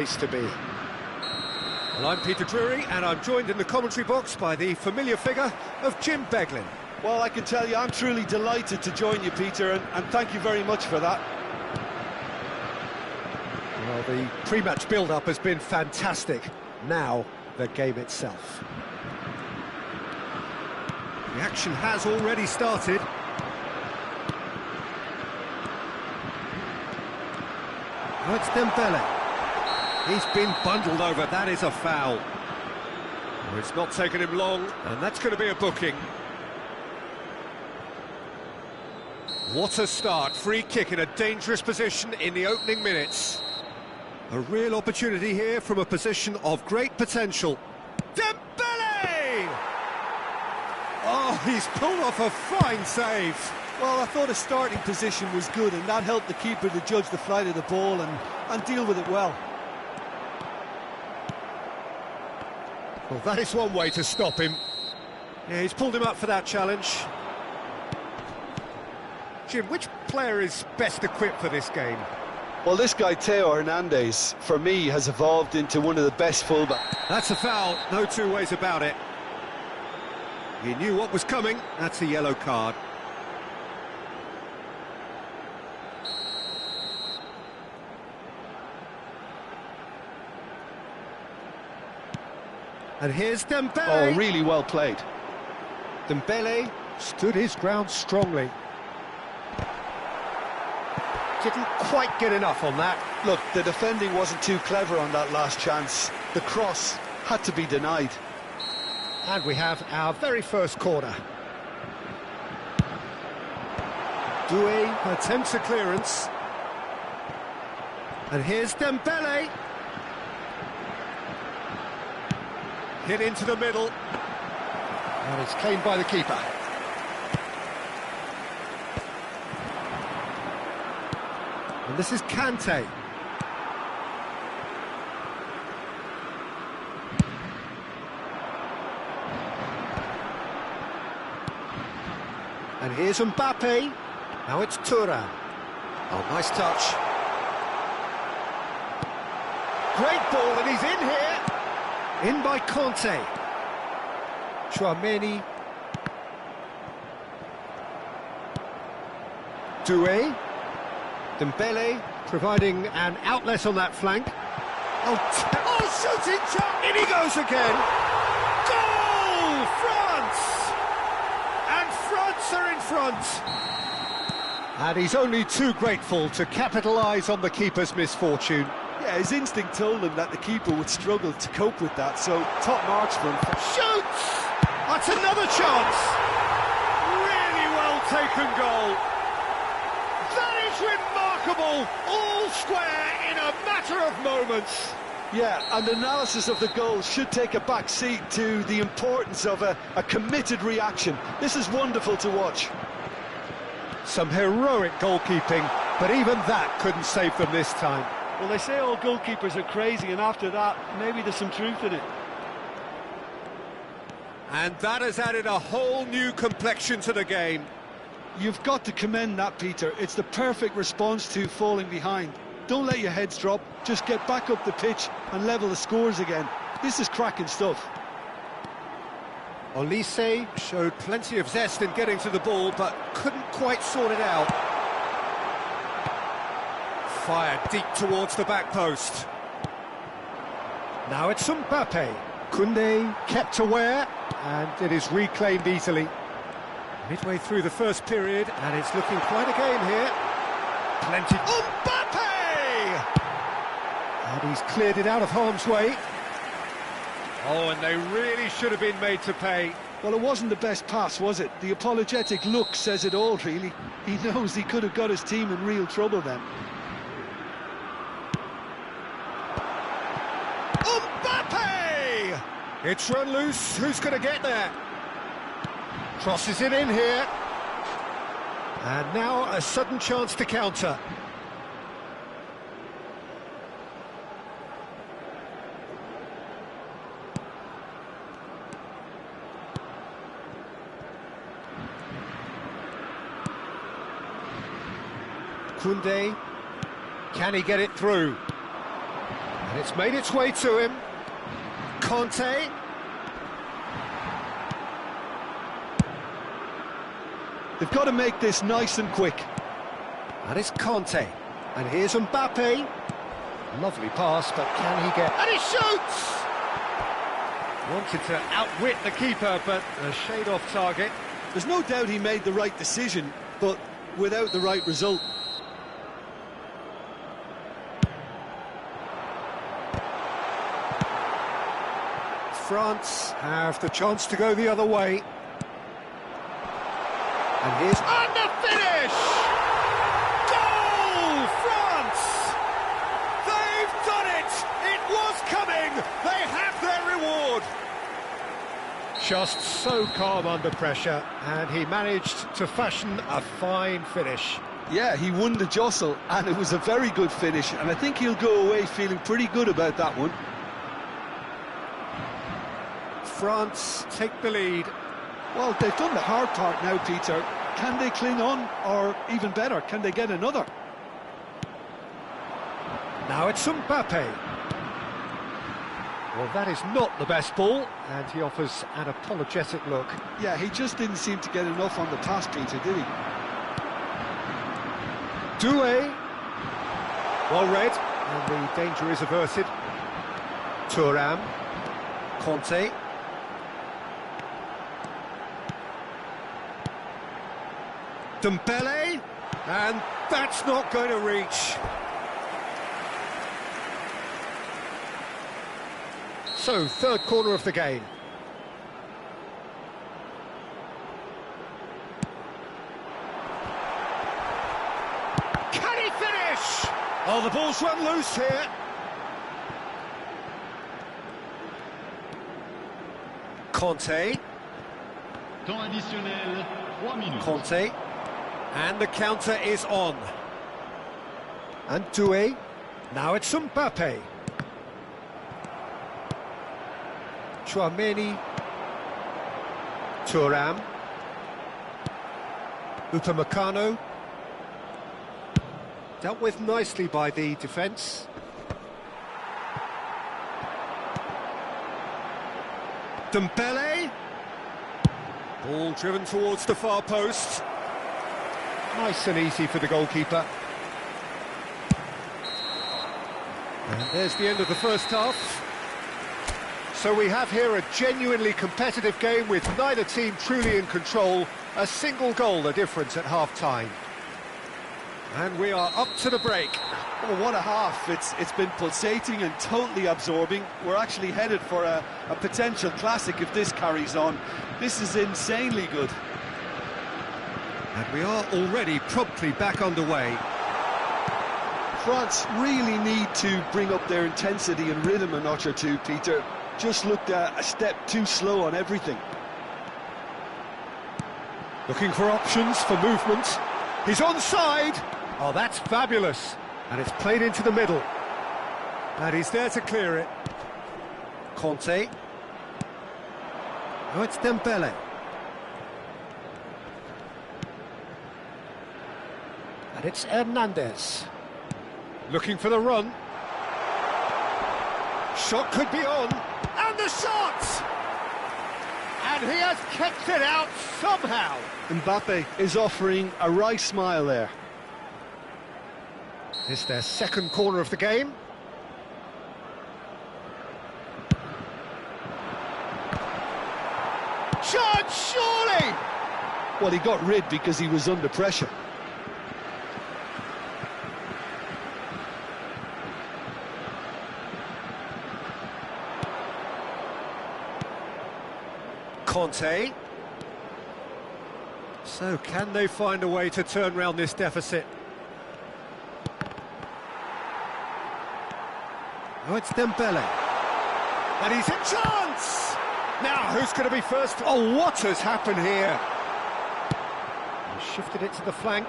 Place to be. Well, I'm Peter Drury, and I'm joined in the commentary box by the familiar figure of Jim Beglin. Well, I can tell you, I'm truly delighted to join you, Peter, and thank you very much for that. Well, the pre-match build-up has been fantastic. Now, the game itself. The action has already started. Now it's Dembele. He's been bundled over, that is a foul. Well, it's not taken him long, and that's going to be a booking. What a start, free kick in a dangerous position in the opening minutes. A real opportunity here from a position of great potential. Dembele! Oh, he's pulled off a fine save. Well, I thought his starting position was good, and that helped the keeper to judge the flight of the ball and deal with it well. Well, that is one way to stop him. Yeah, he's pulled him up for that challenge. Jim, which player is best equipped for this game? Well, this guy, Theo Hernandez, for me, has evolved into one of the best fullbacks. That's a foul, no two ways about it. He knew what was coming, that's a yellow card. And here's Dembele. Oh, really well played. Dembele stood his ground strongly. Didn't quite get enough on that. Look, the defending wasn't too clever on that last chance. The cross had to be denied. And we have our very first corner. Doué attempts a clearance. And here's Dembele. Hit into the middle. And it's claimed by the keeper. And this is Kante. And here's Mbappe. Now it's Thuram. Oh, nice touch. Great ball, and he's in here. In by Conte. Chouameni. Doué. Dembele providing an outlet on that flank. Oh, shooting chance! In he goes again. Goal! France! And France are in front. And he's only too grateful to capitalise on the keeper's misfortune. Yeah, his instinct told him that the keeper would struggle to cope with that, so top marks for him. Shoots! That's another chance! Really well taken goal. That is remarkable! All square in a matter of moments. Yeah, and analysis of the goal should take a back seat to the importance of a committed reaction. This is wonderful to watch. Some heroic goalkeeping, but even that couldn't save them this time. Well, they say all goalkeepers are crazy, and after that, maybe there's some truth in it. And that has added a whole new complexion to the game. You've got to commend that, Peter. It's the perfect response to falling behind. Don't let your heads drop, just get back up the pitch and level the scores again. This is cracking stuff. Olise showed plenty of zest in getting to the ball, but couldn't quite sort it out. Fired deep towards the back post. Now it's Mbappe. Koundé kept aware, and it is reclaimed easily. Midway through the first period, and it's looking quite a game here. Plenty. Mbappe! And he's cleared it out of harm's way. Oh, and they really should have been made to pay. Well, it wasn't the best pass, was it? The apologetic look says it all, really. He knows he could have got his team in real trouble then. Mbappe! It's run loose. Who's going to get there? Crosses it in here. And now a sudden chance to counter. Koundé, can he get it through? And it's made its way to him. Conte. They've got to make this nice and quick. And it's Conte. And here's Mbappe. Lovely pass, but can he get... And he shoots! Wanted to outwit the keeper, but a shade off target. There's no doubt he made the right decision, but without the right result. France have the chance to go the other way. And here's... And the finish! Goal, France! They've done it! It was coming! They have their reward! Just so calm under pressure, and he managed to fashion a fine finish. Yeah, he won the jostle, and it was a very good finish, and I think he'll go away feeling pretty good about that one. France take the lead. Well, they've done the hard part now, Peter. Can they cling on, or even better, can they get another? Now it's Mbappe. Well, that is not the best ball, and he offers an apologetic look. Yeah, he just didn't seem to get enough on the pass, Peter, did he? Doué. Well read, and the danger is averted. Thuram. Conte. Dembele, and that's not going to reach. So, third corner of the game. Can he finish? Oh, the ball's run loose here. Conte. Temps additionnel, 3 minutes. Conte. And the counter is on. And Doué. Now it's Mbappe. Chouameni. Thuram. Upamecano. Dealt with nicely by the defence. Dembele. Ball driven towards the far post. Nice and easy for the goalkeeper. And there's the end of the first half. So we have here a genuinely competitive game with neither team truly in control. A single goal the difference at half-time. And we are up to the break. Oh, what a half. It's been pulsating and totally absorbing. We're actually headed for a potential classic if this carries on. This is insanely good. And we are already promptly back underway. France really need to bring up their intensity and rhythm a notch or two, Peter. Just looked a step too slow on everything. Looking for options for movement. He's onside. Oh, that's fabulous. And it's played into the middle. And he's there to clear it. Conte. Oh, it's Dembele. And it's Hernandez. Looking for the run. Shot could be on. And the shot! And he has kept it out somehow. Mbappe is offering a wry smile there. It's their second corner of the game. Shot, surely! Well, he got rid because he was under pressure. Conte. So can they find a way to turn round this deficit? Oh, it's Dembele. And he's a chance! Now, who's going to be first? Oh, what has happened here? He shifted it to the flank.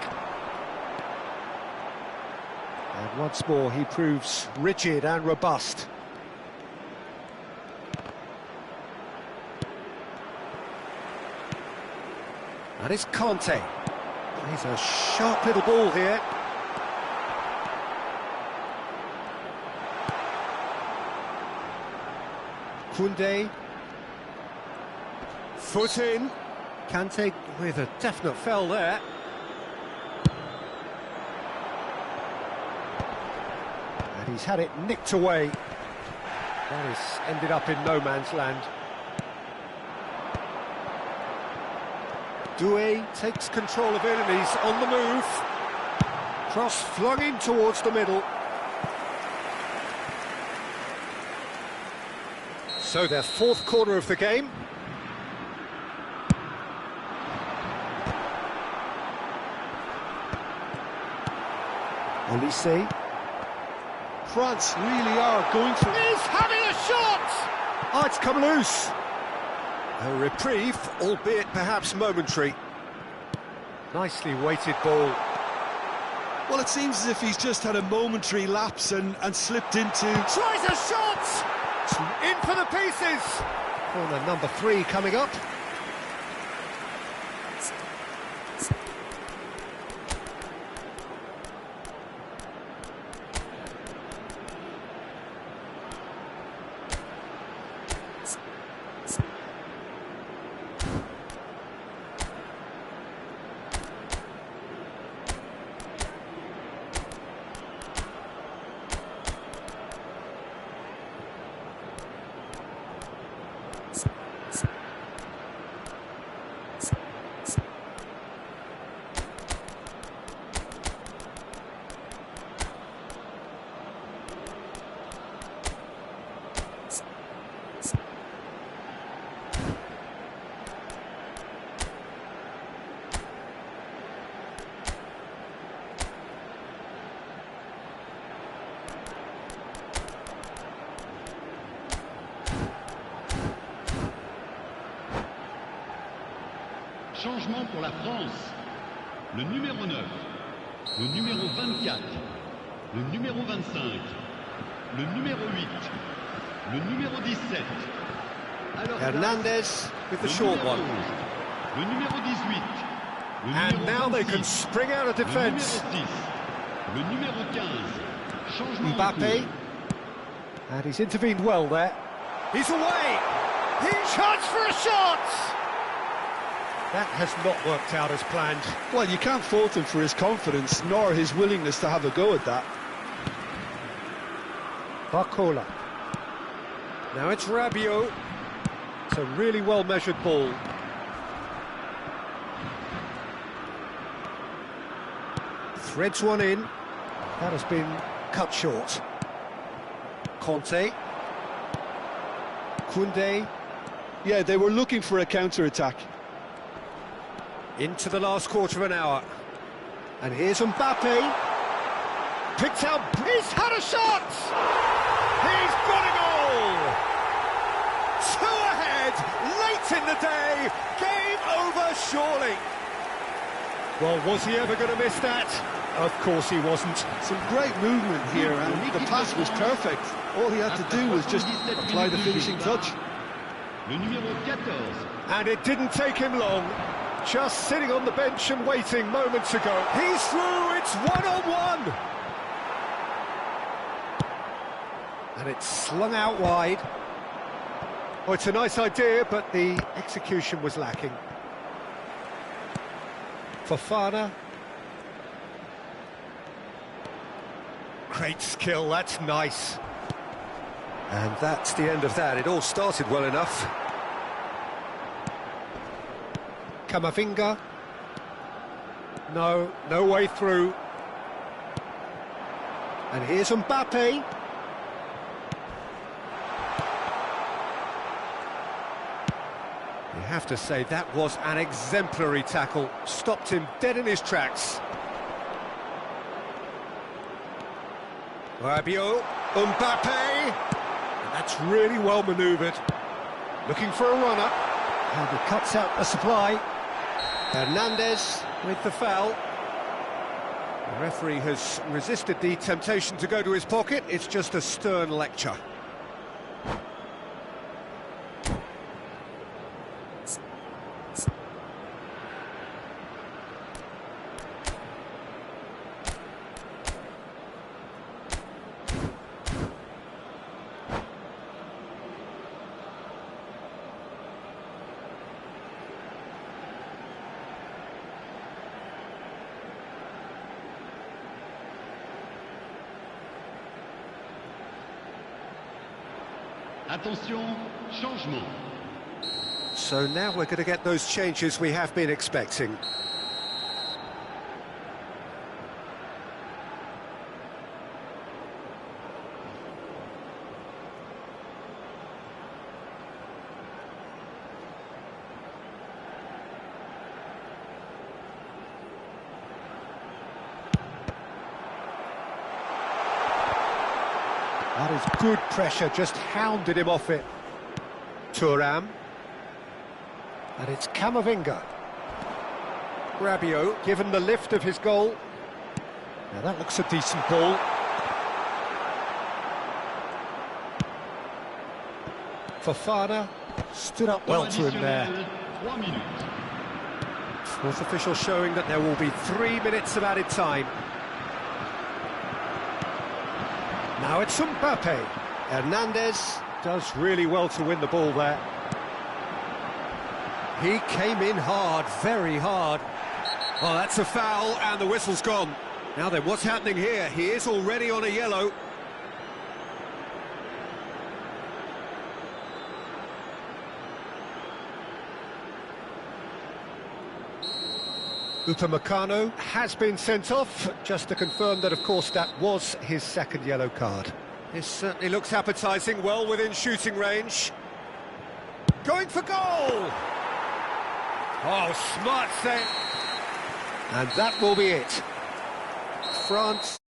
And once more, he proves rigid and robust. And it's Conte. He's a sharp little ball here. Koundé. Foot in. Kante with a definite foul there. And he's had it nicked away. That has ended up in no man's land. Doué takes control of it and he's on the move. Cross flung in towards the middle. So their fourth corner of the game. Olise. France really are going for it. He's having a shot! Oh, it's come loose. A reprieve, albeit perhaps momentary. Nicely weighted ball. Well, it seems as if he's just had a momentary lapse and slipped into... Tries a shot! In for the pieces! Corner number 3 coming up. Changement pour la France. Le numéro 9, le numéro 24, le numéro 25, le numéro 8, le numéro 17. Alors, Hernandez with the short one. Le numéro 18. Le And numéro now they 26, can spring out of le defence. numéro 10, le numéro 15. Changement en Mbappé. cours. And he's intervened well there. He's away! He charged for a shot! That has not worked out as planned. Well, you can't fault him for his confidence, nor his willingness to have a go at that. Barcola. Now it's Rabiot. It's a really well-measured ball. Threads one in. That has been cut short. Conte. Koundé. Yeah, they were looking for a counter-attack. Into the last quarter of an hour. And here's Mbappé. Picked out. He's had a shot! He's got a goal! 2 ahead, late in the day. Game over, surely. Well, was he ever going to miss that? Of course he wasn't. Some great movement here, and the pass was perfect. All he had to do was just apply the finishing touch. Le numéro 14. And it didn't take him long. Just sitting on the bench and waiting moments ago. He's through, it's 1-on-1. And it's slung out wide. Oh, it's a nice idea, but the execution was lacking. Fofana. Great skill, that's nice. And that's the end of that. It all started well enough. Camavinga. No way through. And here's Mbappé. You have to say that was an exemplary tackle. Stopped him dead in his tracks. Rabiot, Mbappé. And that's really well manoeuvred. Looking for a runner. And he cuts out a supply. Hernandez with the foul. The referee has resisted the temptation to go to his pocket. It's just a stern lecture. Attention, changement. So now we're going to get those changes we have been expecting. That is good pressure, just hounded him off it. Thuram. And it's Camavinga. Rabiot, given the lift of his goal. Now that looks a decent ball. Fofana stood up well to him there. 3 minutes. Fourth official showing that there will be 3 minutes of added time. Now it's Mbappe. Hernandez does really well to win the ball there. He came in hard, very hard. Oh, that's a foul, and the whistle's gone. Now then, what's happening here? He is already on a yellow. Upamecano has been sent off, just to confirm that, of course, that was his second yellow card. This certainly looks appetising, well within shooting range. Going for goal! Oh, smart save. And that will be it. France